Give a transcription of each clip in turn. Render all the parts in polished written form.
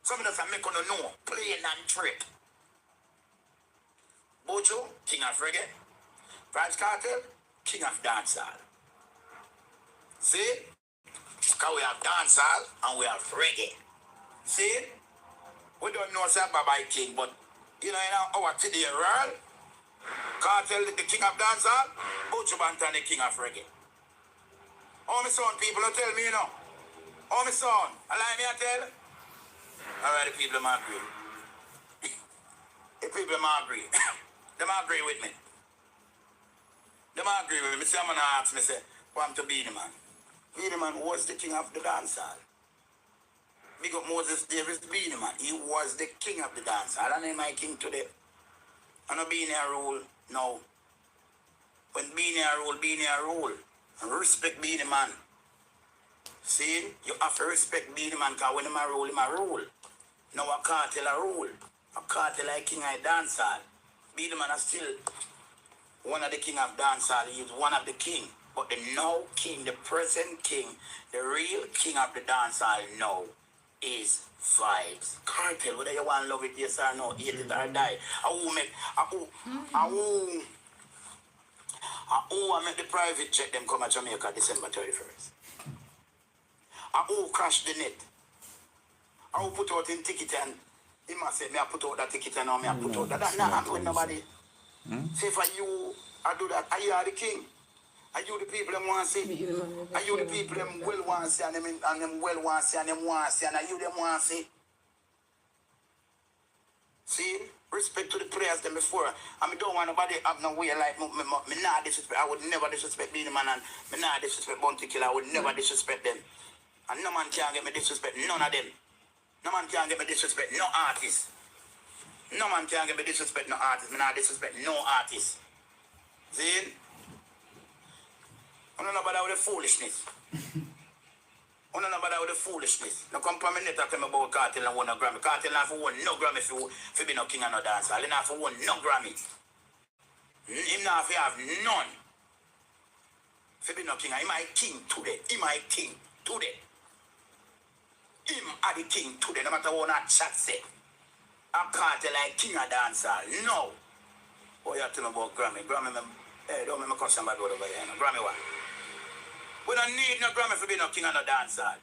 Some of us are making no know, plain and trip. Bout, king of reggae. Vybz Kartel, king of dancehall. See? Because we have dancehall and we have reggae. See? We don't know say Baba king, but you know, in our today world, Kartel the king of dancehall, Bout Bantan the king of reggae. Oh, my son, people don't tell me, you know. Oh, my son, allow me to tell. Alright, the people might agree. The people might agree. They might agree with me. They might agree with me. I'm going to ask me, say, want to be the man. Be the man was the king of the dancehall. Big up Moses Davis, be the man. He was the king of the dancehall. And I'm my king today. I'm not being here rule now. When being here rule. And respect being the man. See, you have to respect being the man because when I rule. Now a cartel a rule. A cartel like king of dancehall. Be the man is still one of the king of dancehall. He is one of the king. But the now king, the present king, the real king of the dancehall now is Vybz Kartel. Whether you want to love it, yes or no, hate it or die. I make the private jet them come to Jamaica December 31st. I crash the net. I put out in ticket and he must say, me I put out that ticket and now me I put out that. That's not happening with nobody. Say for you, I do that. Are you the king? Are you the people them want to see? Are you the people them well want to see and them well want to see and them want to see and are you them want to see? See? Respect to the players them before. And I don't want nobody have no way like me not disrespect. I would never disrespect being the man and me not disrespect Bounty Killer. I would never disrespect them. And no man can get me disrespect none of them. No man can get me disrespect no artist. No man can get me disrespect no artist. Me not disrespect no artist. See? I don't know about the foolishness. I don't know about the foolishness. No come from me net talking about Kartel and won a Grammy. Kartel not for one no Grammy for be no king and no dancer. He not for one no Grammy. Him not for have none. For be no king. He my king today. He my king today. Him are the king today. No matter what that chat say. I'm Kartel like king of dancer. No. Oh, you tell me about Grammy. Grammy, hey, don't make me custom bad word over here. No. Grammy what? We don't need no Grammy for being no king and no dancer.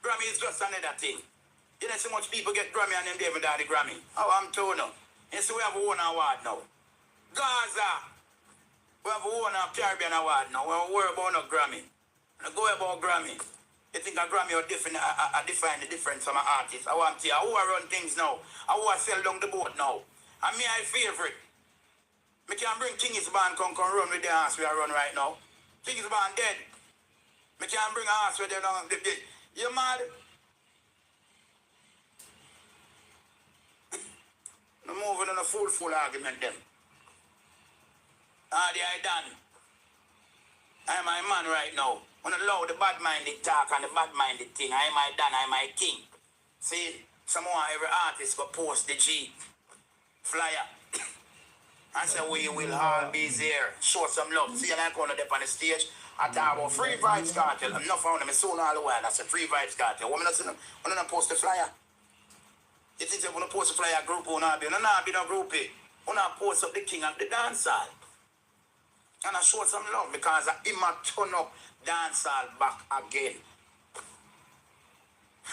Grammy is just another thing. You know so much people get Grammy and them they without the Grammy. Oh, I'm told now. You see we have one award now. Gaza. We have one Caribbean award now. We don't worry about no Grammy. We go about Grammy. You think a Grammy or different, I define the difference from an artist. I want to see who I run things now. I want to sell down the boat now. And me I favorite. Me can bring Tingz Dem come run with the ass we are run right now. Tingz Dem dead. Me can't bring a ass with them. You mad? No moving on a full argument them. Ah, I done. I'm my man right now. When I allow the bad-minded talk and the bad-minded thing, I'm my done, I'm my king. See, someone every artist go post the G flyer. And say we will all be there. Show some love. See, I'm going to up on the stage. I talk about free Vybz Kartel. I'm not found them soon all the while. That's a free Vybz Kartel. When I post the flyer. You think when I post the flyer group, when I be no group. When I post up the king of the dancehall. And I show some love because I might turn up dancehall back again.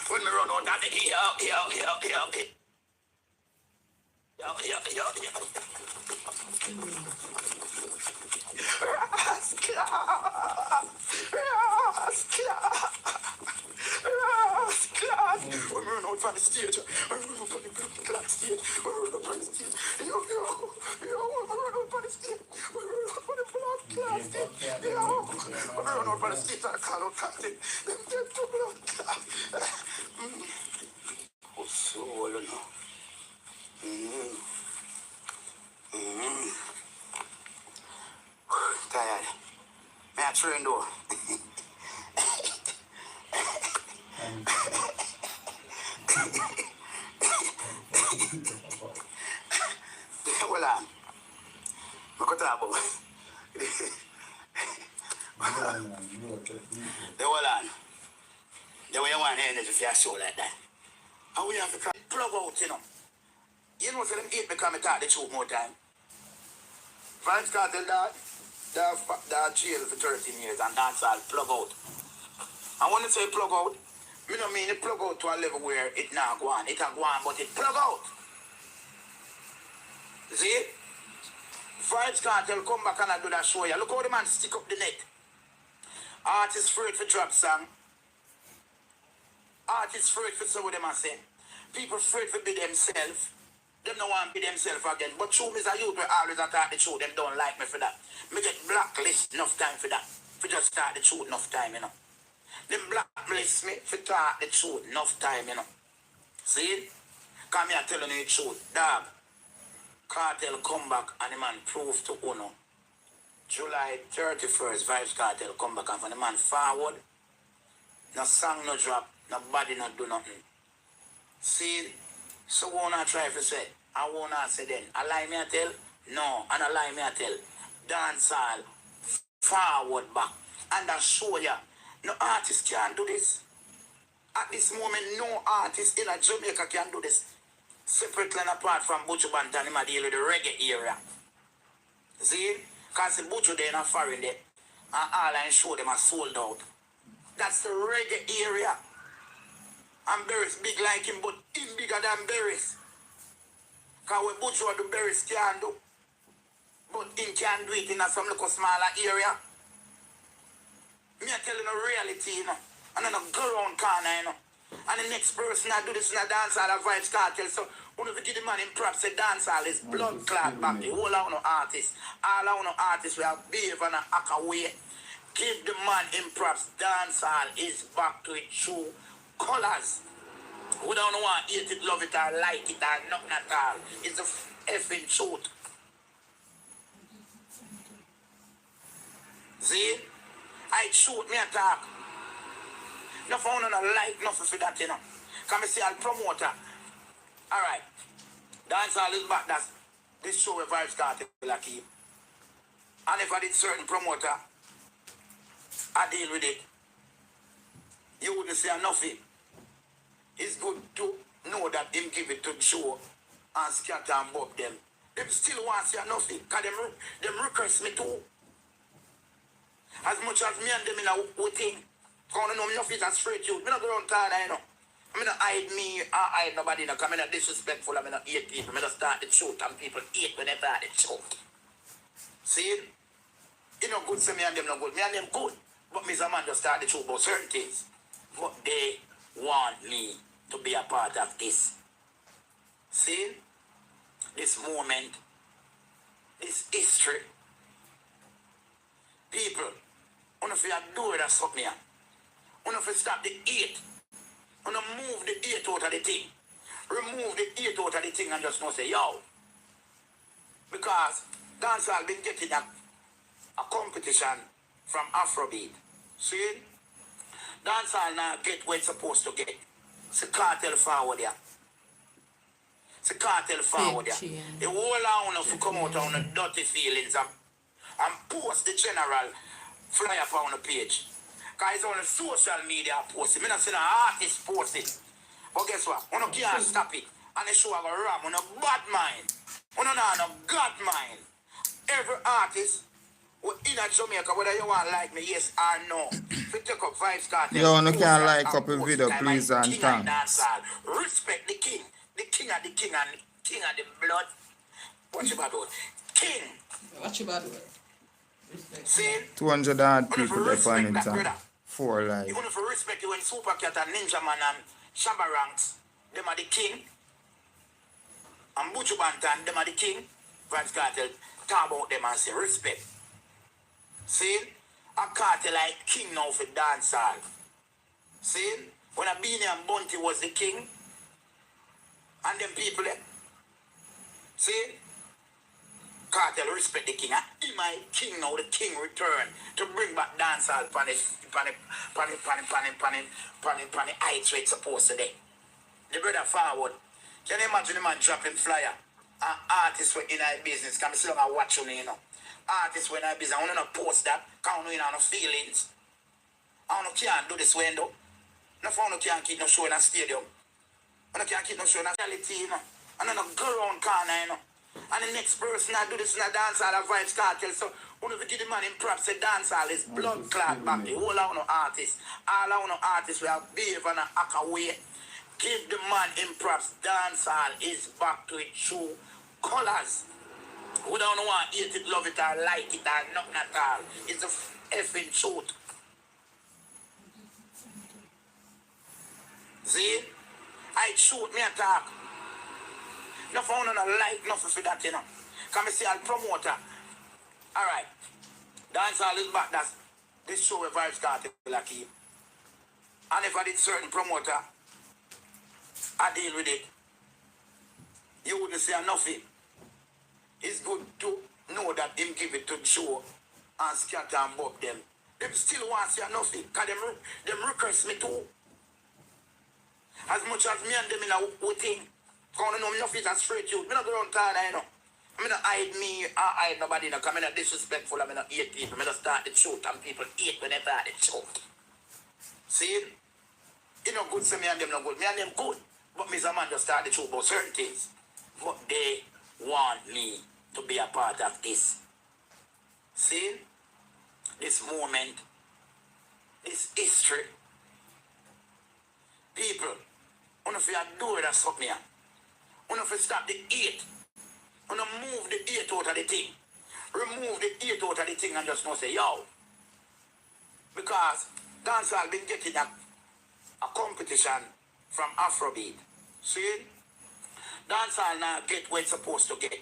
When me run out of the we run out from the stage. We run out from the black stage. We run out from the stage. We run out from the stage. We run out from the black stage. We run out from the stage and call out captain. Them dead to blood clot. Oh, so you know. Tired. May I train though? Hold on. Look at that boy. Hold on. The way you want energy for your show like that. And we have to plug out, you know. You know, so them hate because I talk the truth more time. Vybz Kartel that jail for 13 years and that's all plug out. And when you say plug out, I don't mean it plug out to a level where it not go on. It can go on, but it plug out. See? Vybz Kartel come back and I do that show. You look how the man stick up the net. Artists afraid for drop song. Artists afraid for say what them are saying. People afraid for be themselves. Them don't want to be themselves again. But true, Mr. Youth will always attack the truth. Them don't like me for that. Me get blacklist enough time for that. For just start the truth enough time, you know. Them blacklist me for talk the truth enough time, you know. See? Come here telling you the truth. Dog. Cartel come back and the man prove to Uno. July 31st, Vybz Kartel come back and for the man forward. No song, no drop, no body, no do nothing. See? So what I try to say? I wanna say then. I lie me I tell? No, and I lie me I tell. Dancehall, forward back. And I show ya. No artist can do this. At this moment, no artist in a Jamaica can do this. Separately and apart from Buju Banton, him a deal with the reggae area. See? Because the Buju there in a foreign there. And all I show them are sold out. That's the reggae area. And Berries big like him, but him bigger than Berries. Because when Buju do Berries can't do. But him can do it in a some little smaller area. Me a telling the reality, you know. And then a go around corner, you know. And the next person I do this in a dancehall of Vybz Kartel. So one of the give the man in props say dancehall is blood clot back. The whole of no artists. All of no artists we have behave and act away. Give the man in props. Dancehall is back to its true colors. We don't want to hate it, love it, or like it, or nothing at all. It's a effing truth. See? I shoot me attack. No phone on a like nothing for that, you know. Come and see I'll promoter. Alright. Dancehall is back. That's this show where Vybz Kartel will keep. And if I did certain promoter, I deal with it. You wouldn't say NUFFY. It's good to know that him give it to the show and scatter and bob them. Them still want to see NUFFY. Because them request me too. As much as me and them in a thing. Because I know NUFFY is a straight youth. I don't go around town, you know. I don't hide me, I hide nobody, because I'm not disrespectful, I'm not hate people. I don't start the truth and people hate when they start the truth. See? You know good, say me and them not good. Me and them good. But me as a man just start the truth about certain things. But they want me to be a part of this. See? This moment, this history. People, I don't feel do that something. I don't feel stop the hate. I don't move the hate out of the thing. Remove the hate out of the thing and just not say, yo. Because dancehall been getting a competition from Afrobeat. See? Dancehall now get what it's supposed to get. It's a cartel forward there. It's a cartel forward there. The whole owner to come out on the dirty feelings and post the general flyer up on the page. Because it's on the social media post it. I'm not saying an artist post it. But guess what? One can't stop it. And the show I go ram on a bad mind. On a God mind. Every artist in a Jamaica, whether you want to like me, yes or no. If you take up Vybz Kartel, yo, no can like up a video, please, and thanks. Respect the king of the king and king of the blood. Watch your bad word. King. Watch your bad word. See? 200 odd people there for it, 4 live. You want to respect you when Super Cat and Ninja Man and Shabba Ranks, them are the king. And Buju Banton, them are the king. Vybz Kartel, talk about them and say respect. See? A cartel like king now for dancehall. See? When a Beanie and Bunty was the king, and them people there. See? Cartel respect the king. And he my king now, the king return to bring back dancehall pan the heights where it's supposed to be. The brother forward. Can you imagine the man dropping flyer? And artists were in our business. Can I see I watch you know? Artists were in our business. I want to post that. Can't know no feelings. I don't can't do this window. No phone can't keep no show in a stadium. I can't keep no show in reality, you know. And then I go around corner, you know. And the next person I do this in a dancehall, a Vybz Kartel. So one of the give the man in props, say dancehall is blood clot back. The whole of no artists, all of no artists we have behave and act away. Give the man in props. Dancehall is back to its true colors. We don't want to hate it, love it, or like it, or nothing at all. It's a effing truth. See? I shoot me attack. No phone on a like nothing for that, you know. Come and see I'll promoter. Alright. Dancehall is back. That's this show where Vybz Kartel will keep. And if I did certain promoter, I deal with it. You wouldn't say NUFFY. It's good to know that him give it to the show and scatter and bob them. Them still want to see NUFFY. Because them request me too. As much as me and them in a thing. Because I know NUFFY is a straight youth. I don't go around town, you know. I don't hide me, I hide nobody, because I'm not disrespectful, I'm not hate people. I don't start the truth and people hate when they start the truth. See? It no good, so me and them no good. Me and them good. But me as a man just start the truth about certain things. But they want me to be a part of this. See? This moment, this history. People, when if you do it, that's what me. When if you stop the hate, when you move the hate out of the thing, remove the hate out of the thing and just not say, yo. Because dancehall been getting a competition from Afrobeat. See? Dancehall now get where it's supposed to get.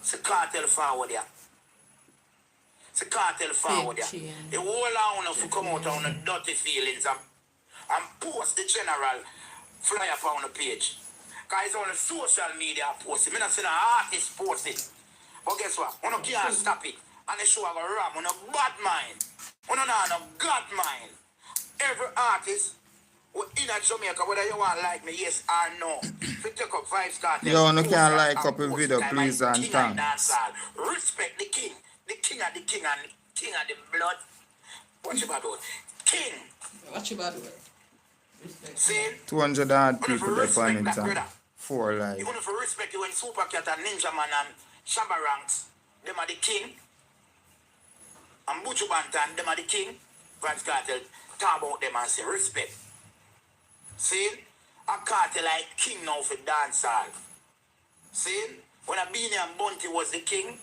It's a cartel forward there. It's a cartel forward there. The whole of you come out on the dirty feelings and post the general flyer on the page. Because it's on the social media posting. I'm not saying an artist post it. But guess what? You can't stop it. And the show I go ram on a bad mind. You don't have no God mind. Every artist in Jamaica, whether you want to like me, yes or no. If you take up Vybz Kartel, yo, no can like up a video, please, and thanks. Respect the king of the king and the king of the blood. Watch about it. King. Watch about it. See? 200 odd people they find it. 4 like. You want to respect you when Super Cat and Ninja Man and Shabba Ranks, them are the king. And Buju Bantan, them are the king. Vybz Kartel, talk about them and say respect. See? A cartel like king now for dancehall. See? When a Beanie and Bunty was the king,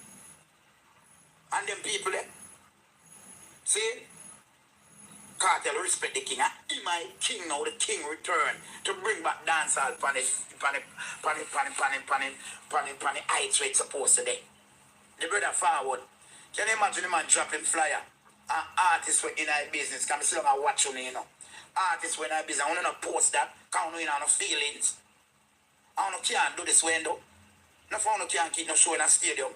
and them people there. See? Cartel respect the king. He my king now, the king return to bring back dancehall pan the heights where it's supposed to be. The brother forward. Can you imagine the man dropping flyer? An artist were in our business. Can I see how I watch you, you know? Artists when I business. I want to post that. Can't know you no feelings. I don't can't do this window. No phone can't keep no show in a stadium.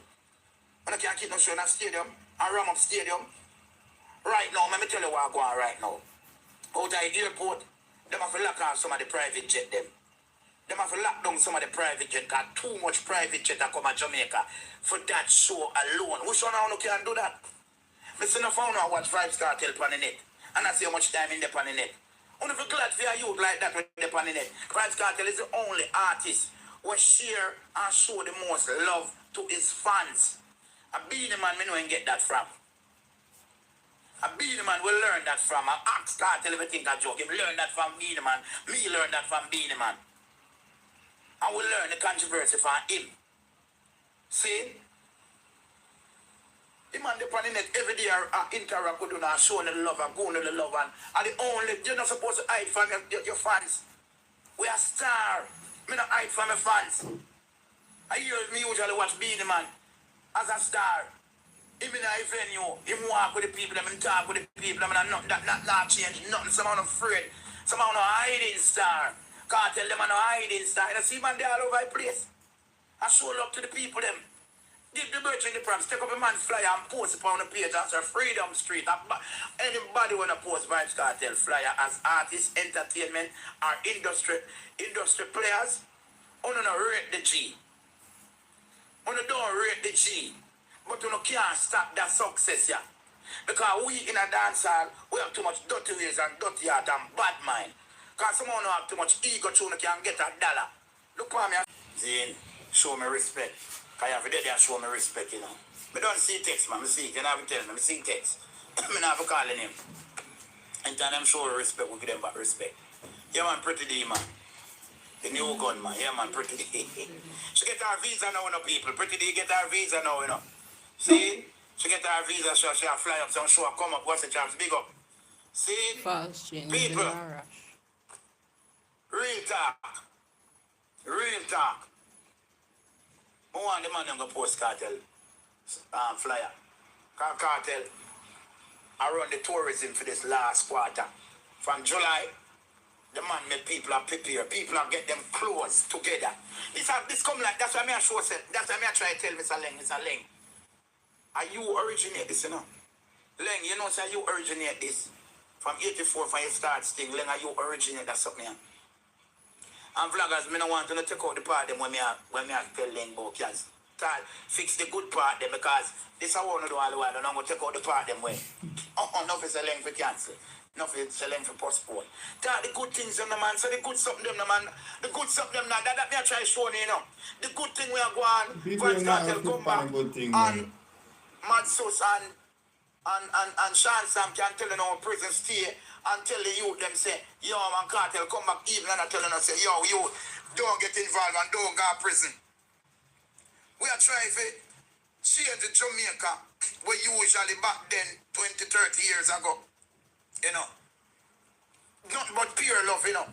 I can't keep no show in a stadium. I ram up stadium. Right now, let me tell you what I'm going right now. Out of the airport, them have to lock off some of the private jet them. Them have to lock down some of the private jet because too much private jet that come to Jamaica for that show alone. Which one I can do that? Listen, I found out what Vybz Kartel on the net. And I see how much time in the on the net. Only for glad for you like that with the on the net. Vybz Kartel is the only artist who share and show the most love to his fans. A Beanie Man, me know and get that from. A Beanie Man will learn that from. A Axe Kartel, if you think a joke, him learn that from Beanie Man. Me learn that from Beanie Man. And we learn the controversy from him. See? The man they on the net every day interact with you and show the love and go to the love and the only you're not supposed to hide from your fans. We are star. Me not hide from my fans. I hear me usually watch Beanie Man as a star. Him in a venue, him walk with the people, him talk with the people, I'm not change nothing. Someone afraid. Someone no hiding star. Can't tell them I'm no hiding star. You see man they all over the place. I show love to the people them. Give the birch in the props, take up a man's flyer and post it on the page as a Freedom Street. Anybody wanna post Vybz Kartel flyer as artists, entertainment, or industry players, you don't rate the G. You don't rate the G. But you can't stop that success, yeah. Because we in a dancehall, we have too much dirty ways and dirty heart and bad mind. Because someone don't have too much ego to can get $1. Look at me. Zane, show me respect. Because you have to do that, show me respect, you know. I don't see text, man. I see it. You know, I tell me, I see text. I not have to call him. And tell them show respect, we give them back respect. Yeah, man, Pretty D, man. The new gun, man. Yeah, man, Pretty D. She get her visa now, you know, people. Pretty D get her visa now, you know. See? She get her visa, so she fly up, some show come up, what's the chance? Big up. See? False change. People. Real talk. Real talk. I want the man them go post Kartel flyer. Kartel, I run the tourism for this last quarter. From July, the man make people are prepare. People are get them clothes together. This come like, that's why I show say, that's why I try to tell Mr. Leng. Are you originate this, you know? Leng, you know, say you originate this. From 84, when you start sting, Leng, are you originate that something? And vloggers, I don't want to take out the part them when I tell Leng about kids. Fix the good part them because this I want to do all the while and I'm going to take out the part them way. Enough is a Leng for cancel. Enough is a Leng for postpone. Talk the good things on the man, so the good something them, the man, the good something them now, that me I try to show you, know. The good thing we are going, Vybz Kartel come back and Mad Sus and Sean Sam can tell you our prison stay and tell the youth them say, yo man Kartel come back even and telling us say, yo you don't get involved and don't go to prison. We are trying to change the Jamaica we usually back then 20, 30 years ago. You know. Nothing but pure love, you know.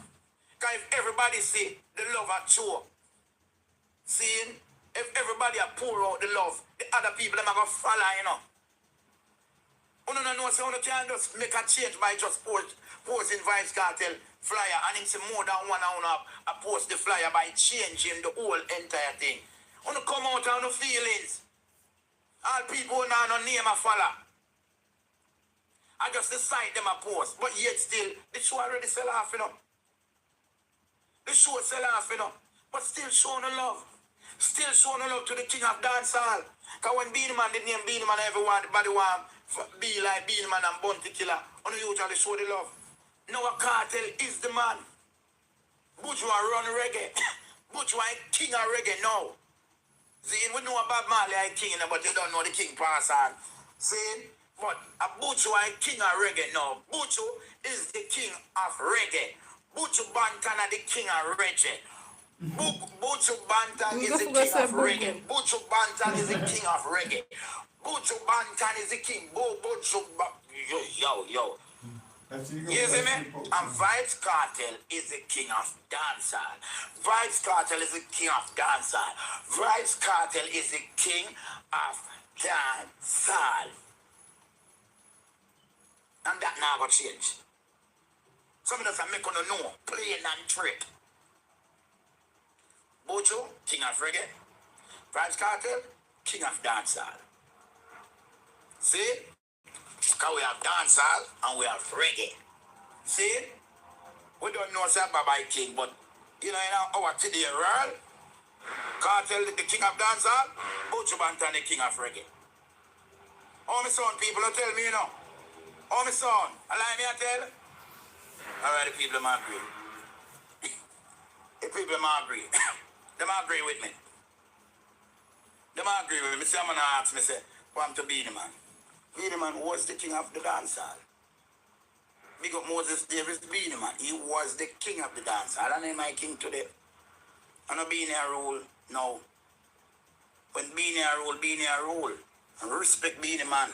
Because if everybody see the love at show, seeing if everybody pour out the love, the other people them are going to follow, you know. You don't know, so you can't just make a change by just posting Vybz Kartel flyer and it's more than one hour post the flyer by changing the whole entire thing. You don't come out on the feelings. All people now no name a follow. I just decide them a post, but yet still, the show already sell off, you know. The show sell off, you know. But still showing the love. Still showing the love to the king of dancehall. Because when Beenie Man, the name Beenie Man, everybody want be like Beenie Man and Bounty Killer. On the usually show the love. Now Kartel is the man. Bourgeois run reggae. Bourgeois king of reggae now. See, we know about Marley I king, but you don't know the king pass on. See? But a Bourgeois king of reggae now. Bourgeois is the king of reggae. Bourgeois Bantan is the king of reggae. Bourgeois Bantan is the king of reggae. Bourgeois Bantan is the king of reggae. Bourgeois Bantan is the king. Yo. You see me? And Vybz Kartel is the king of dancehall. Vybz Kartel is the king of dancehall. Vybz Kartel is the king of dancehall. And that now got change. Some of us are making a know, plain and trip. Bojo, king of reggae. Vybz Kartel, king of dancehall. See? Because we have dancehall and we have reggae. See? We don't know say Baba King, but you know our today world, Kartel the king of dancehall, Bojo Bantan the king of reggae. Oh my son, people don't tell me, you know. Oh my son, allow me to tell. Alright, the people might agree. The people might agree. They might agree with me. They might agree with me. Someone asked me, say, want to be the man. Beenie Man was the king of the dancehall. Big up Moses Davis, Beenie Man. He was the king of the dancehall. And I'm my king today. And a Beenie rule now. When Beenie rule. And respect Beenie Man.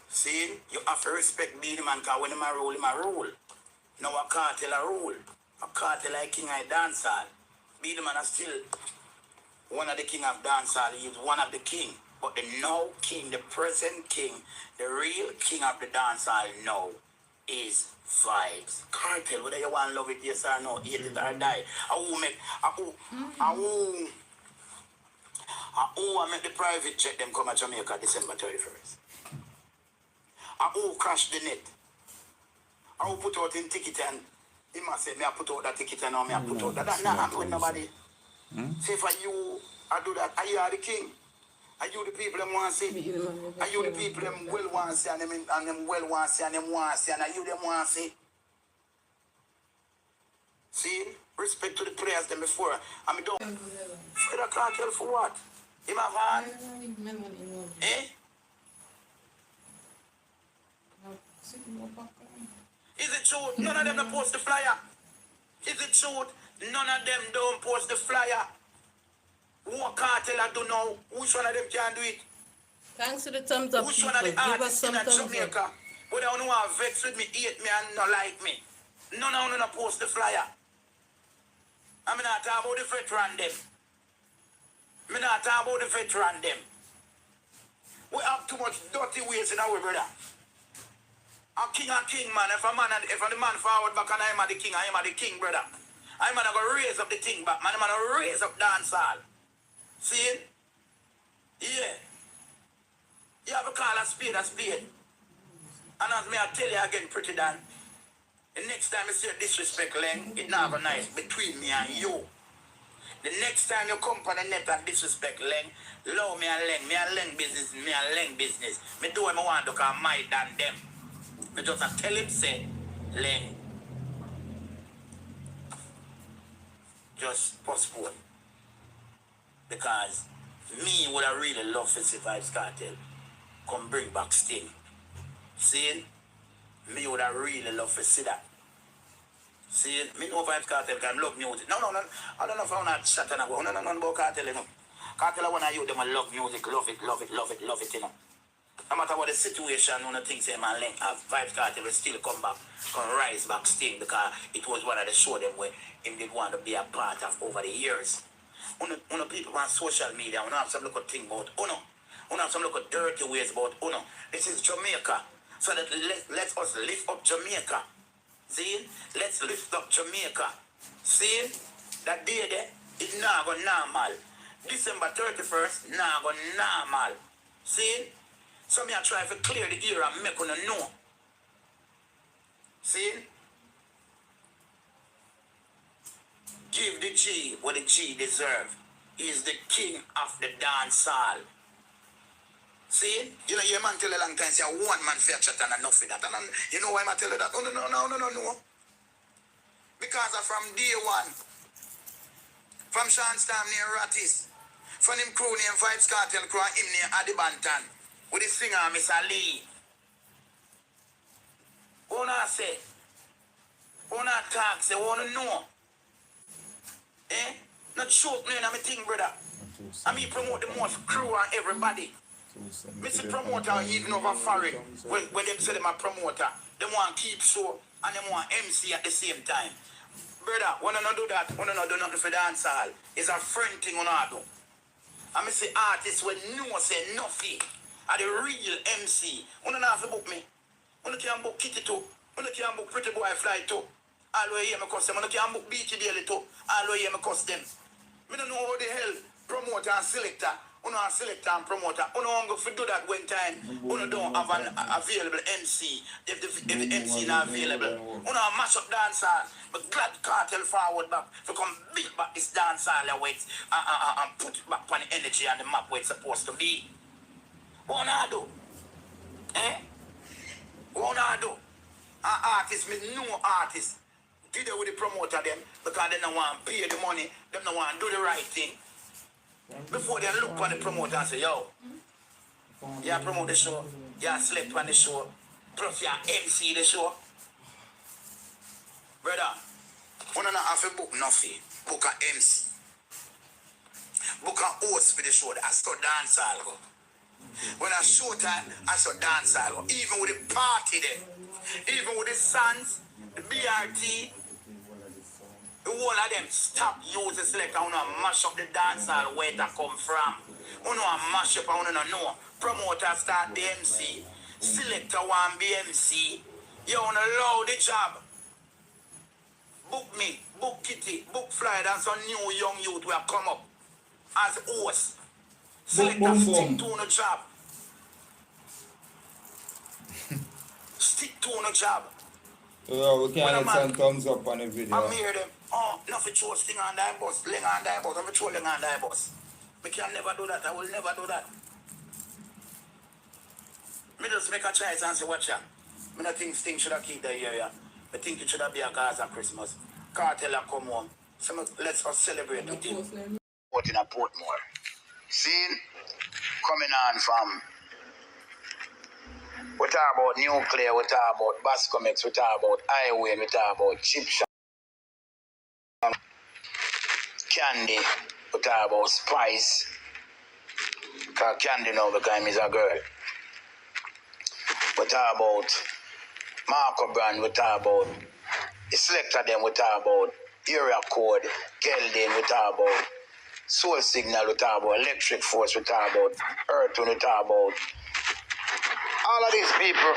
See, you have to respect Beenie Man because when him a rule. Now a Kartel a rule. A Kartel a king of dancehall. Beenie Man is still one of the king of dancehall. He is one of the king. But the now king, the present king, the real king of the dancehall now is Vybz Kartel. Whether you want to love it, yes or no, hate it or die. I make the private jet them come to Jamaica December 31st. I crash the net. I put out in ticket and he must say, me I put out that ticket and now me I put out that. That's not happening with nobody. Say for you, I do that. Are you the king? Are you the people them want to see? Are you the people them well want to see and them well want to see and them want to see and are you them want to see? See? Respect to the players them before. I mean, don't. Vybz Kartel for what? Him have hand? Eh? Is it true? None of them don't post the flyer. Is it true? None of them don't post the flyer. What Kartel I do know? Which one of them can do it? Thanks to the thumbs up, Which people. one of the Give us artists some in thumbs Jamaica? up. But they don't want to vex with me, hate me, and not like me. None of them don't post the flyer. I'm not talking about the veteran them. I'm not talking about the veteran them. We have too much dirty ways in our brother. I'm king and king, man. If the man forward back and I'm the king, brother. I'm gonna go raise up the thing back, man. I'm gonna raise up dancehall. See it? Yeah. You have to call a spade a spade. And as me I tell you again, pretty Dan, the next time you see a disrespect Leng, it not nice between me and you. The next time you come on the net and disrespect Leng, love me and Leng business, Me do what I want to call my than them. Me just tell him say, Leng, just postpone. Because me would have really love to see Vybz Kartel come bring back Sting. See? Me would have really love to see that. See? Me know Vybz Kartel can love music. No. I don't know if I want to chat and go. No, about Kartel, you know. Kartel, I want to use them and love music. Love it, you know. No matter what the situation, one of the things say, man, Vybz Kartel will still come back, rise back Sting, because it was one of the show them where him did want to be a part of over the years. Uno people on social media, uno have some look at thing about uno have some look at dirty ways about uno. This is Jamaica. So that let us lift up Jamaica. See? Let's lift up Jamaica. See? That day there, it now go normal. December 31st, now go normal. See? So me I try to clear the air and make uno know. See? Give the G what the G deserve. He is the king of the dancehall. See? You know, your man tell you a long time, say, one man fair chat and enough for that. And you know why I tell you that? Oh, no. Because from day one, from Sean Stam near Rattis, from him crew named Vybz Kartel crew and him near Adibantan, with the singer Miss Ali. What I say? What I talk, say, what I know? Eh? Not choke me in my thing, brother. I mean, promote the most crew and everybody. Mr. Promoter even over foreign. When them say them a promoter, they want keep show and they want MC at the same time. Brother, when I not do that, when I not do nothing for dancehall, it's a friend thing on I do. I say artists when no say NUFFY are the real MC. When I not have to book me. When I can book Kitty too. When I can book Pretty Boy Fly too. All the way here, I cost them. When I can book Beachy Daily too. All the way here, I cost them. I don't know how the hell promoter and selector, uno a selector and promoter, uno want to do that one time, uno don't have an available MC, if the MC not available. Uno a mash up dancehall, but glad Kartel forward back, to come beat back this dancehall and put it back on the energy and the map where it's supposed to be. What I do? Eh? What I do? An artist, me no artist. Did it with the promoter them because they don't want to pay the money, they don't want to do the right thing. Before they look on the promoter and say, yo, you promote the show, you slept on the show, plus you MC the show. Brother, when I have to book NUFFY, book a MC, book a host for the show, I saw dancehall go. When I show time, I saw dancehall go. Even with the party there, even with the Sons, the BRT, the whole of them stop using selector and mash up the dancehall where it come from. You know mash up and you know. Promoter start the MC. Selector want be MC. You wanna allow the job. Book me, book Kitty, book Fly, and some new young youth will come up as host. Selector stick to the job. Stick to the job. Yeah, we can't send thumbs up on the video. I'm hear them. Oh, nothing throw Sting on thy bus, Leng on thy bus, I'm throw Leng on thy bus. We can never do that, I will never do that. Me just make a choice and say, watch out. I don't think Sting should have keep the area. I think it should have be a Gaza Christmas. Kartel a come home. So let's us celebrate with him. What in a Portmore. See? Coming on from. We talk about nuclear, we talk about Bascomex, we talk about highway, we talk about chip shop, candy, we talk about spice. Because candy now because he's a girl. We talk about Marco brand, we talk about the selector them, we talk about area code, Keldin, we talk about soul signal, we talk about electric force, we talk about earth, we talk about all of these people.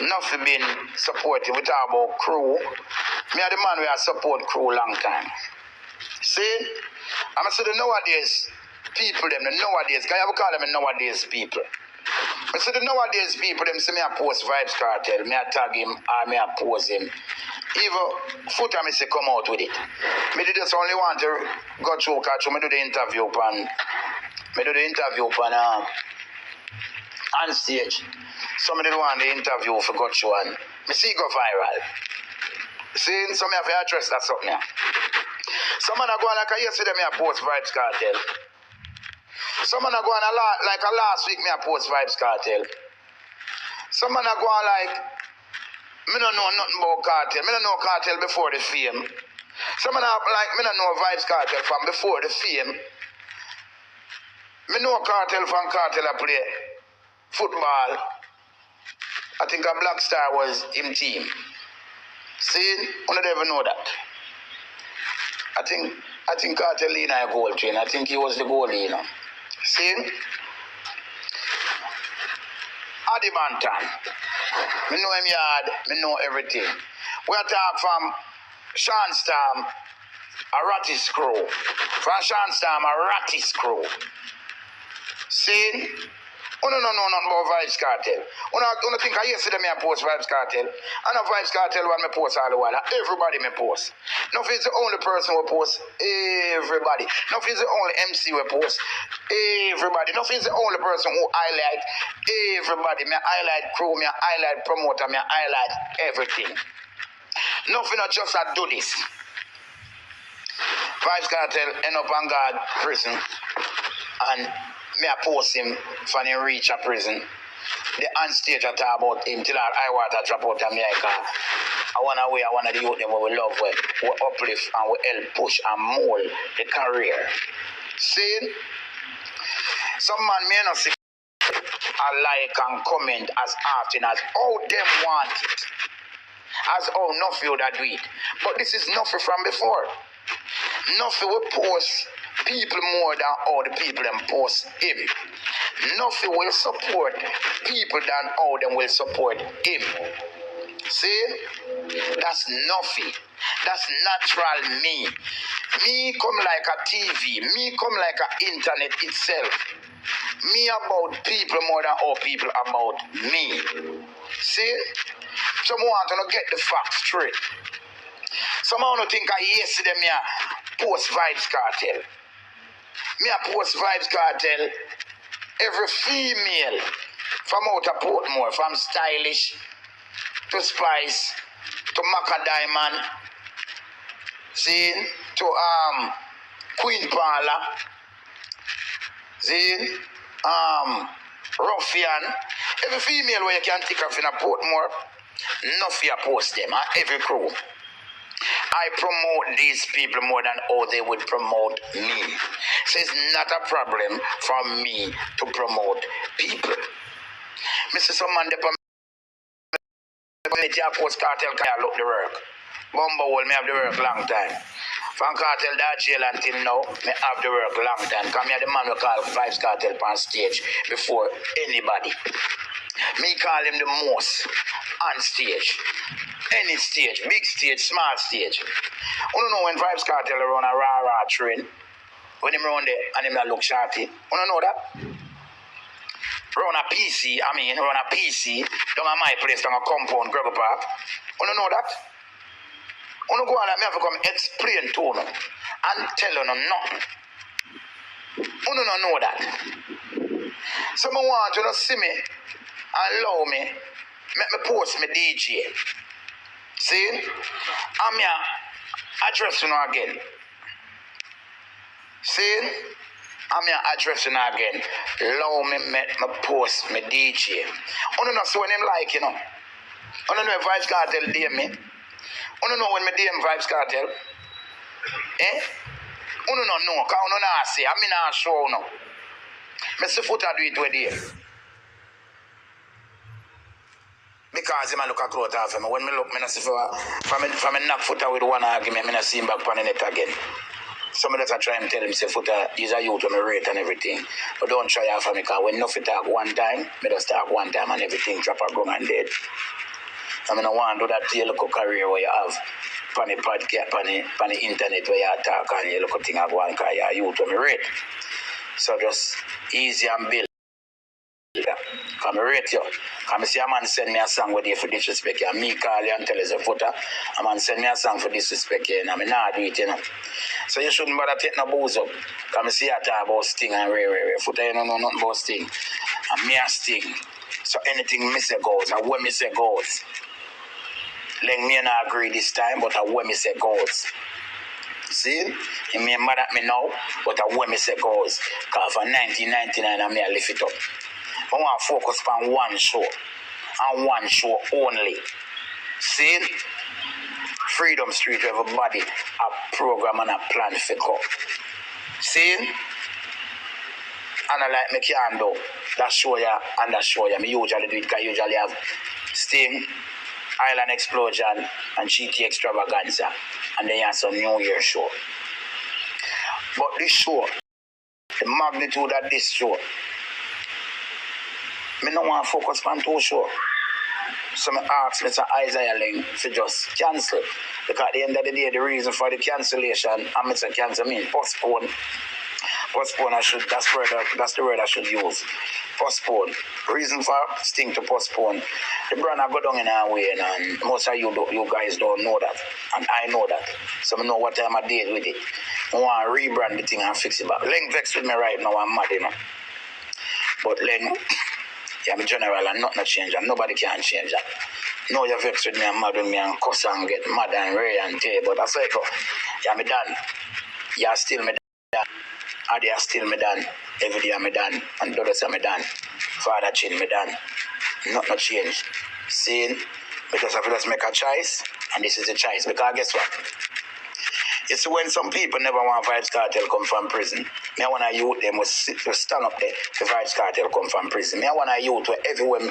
Nothing been supporting. We talk about crew. Me are the man we have support crew long time. See? I'm going to say the nowadays people, them, the nowadays, can you call them the nowadays people? I say the nowadays people, them say me a post Vybz Kartel, me a tag him, or me a post him. Even foot me say come out with it. Me just only want to go through, catch me do the interview on on stage. Somebody want the interview for go through and me see go viral. See, some have to address that something here. Some man go on like yesterday me a post Vybz Kartel. Some man go on like a last week me a post Vybz Kartel. Some man go on like me don't know nothing about Kartel. Me don't know Kartel before the fame. Some man like me don't know Vybz Kartel from before the fame. Me know Kartel from Kartel I play football. I think a Black Star was him team. See, I don't even know that. I think Kartel in a goal train. I think he was the goalie, you know. See? Adi Bantan. Me know him yard, me know everything. We are talking from Sean Storm, a ratty screw. From Sean Storm, a ratty screw. See? I don't know nothing about Vybz Kartel. I don't think I yesterday me I post Vybz Kartel. I know Vybz Kartel when me post all the while. Everybody me post. Nuff is the only person who post. Everybody. Nuff is the only MC who post. Everybody. Nuff is the only person who highlight everybody. Me highlight crew, me highlight promoter, me highlight everything. Nothing not just I do this. Vybz Kartel end up on guard prison and me I post him for him reach a prison. The on stage I talk about him till I water drop out of me I wanna the youth them we love we uplift and we help push and mold the career. See? Some man may not see a like and comment as often as how them want it. As how Nuffy would do it. But this is Nuffy from before. Nuffy will post people more than all the people them post him. Nuffy will support people than all them will support him. See? That's Nuffy. That's natural me. Me come like a TV. Me come like a internet itself. Me about people more than all people about me. See? Some want to get the facts straight. Some want to think I yesterday me a post Vybz Kartel. Me a post Vybz Kartel. Every female from out of Portmore, from Stylish to Spice to Maca Diamond, see, to Queen Parla, see, Ruffian, every female where you can think of in a Portmore, Nuffy post them, every crew. I promote these people more than all they would promote me. So it's not a problem for me to promote people. Mr. Someone, the community post Kartel can look the work. Bumba will me have the work long time. From Kartel that jail until now, me have the work long time. Come here, the man we call Vybz Kartel on stage before anybody. Me call him the most on stage. Any stage, big stage, small stage. You don't know when Vybz Kartel run a rah train, when him run there and him not look shorty. You don't know that? Run a PC down at my place, down a compound, Gregor Park. You don't know that? You don't go on and me have to come explain to you and tell you nothing. You don't know that. Someone want you to see me and allow me, make me post me DJ. See? I'm here addressing you again. See? I'm here addressing you again. Allow me make my post, my DJ. You don't know so when him like, you know. You don't know if Vybz Kartel DM me. You don't know when me DM Vybz Kartel. Eh? You don't know, because you don't see. I'm not sure now. I see foot I do it with you. Because him a look a cloth off him. When me look, I see from a knock foot with one argument, I see him back on the net again. Some of that I try and tell him, say, Footer, he's a youth on my rate and everything. But don't try out for me, because when Nuffy talk one time, me just talk one time and everything drop a gun and dead. I mean, I want to do that to your local career where you have on the podcast, on the internet where you talk and you look at things I go on because you're a youth on my rate. So just easy and build. Come rate you. Come see a man send me a song with you for disrespect you. And me call you and tell you a Footer. A man send me a song for disrespect you. And I mean, nah do it, you know. So you shouldn't bother take no booze up. Come see you talk about Sting and Ray. Footer, you don't know nothing about Sting. And me a Sting. So anything me say goes. And when me say goes. Like me not agree this time, but I when me say goes. See? You may mad at me now, but I when me say goes. Because for 1999, I may lift it up. I want to focus on one show. And one show only. See? Freedom Street, everybody, a program and a plan for go. See? And I like me can do. That show ya and that show ya. Me usually do it because I usually have Sting, Island Explosion, and GT Extravaganza. And then you have some New Year show. But this show, the magnitude of this show, I don't want to focus on two shows. So I ask Mr. Isaiah Ling to just cancel. Because at the end of the day, the reason for the cancellation, I'm Mr. Cancel mean postpone. Postpone, that's the word I should use. Postpone. Reason for Sting to postpone. The brand I go down in our way, and most of you guys don't know that. And I know that. So I know what time I did with it. I want to rebrand the thing and fix it back. Ling vex with me right now, I'm mad, you know. But Ling, yeah, I'm general and nothing change, and nobody can change that. No, you vex with me and mad with me and cuss and get mad and ray and tear, but that's like, yeah, me done. Yeah, still me done. Adi still me done. Every day me done. And Dodo say me done. Father Chin me done. Nothing change. Seeing? Because I just make a choice, and this is the choice. Because guess what? It's when some people never want Vybz Kartel come from prison. Me I want a youth them will stand up there if Vybz Kartel come from prison. Me I want a youth where everywhere,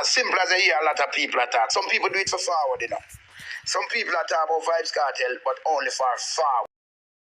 as simple as I hear a lot of people attack. Some people do it for forward, you know. Some people attack about Vybz Kartel, but only for forward.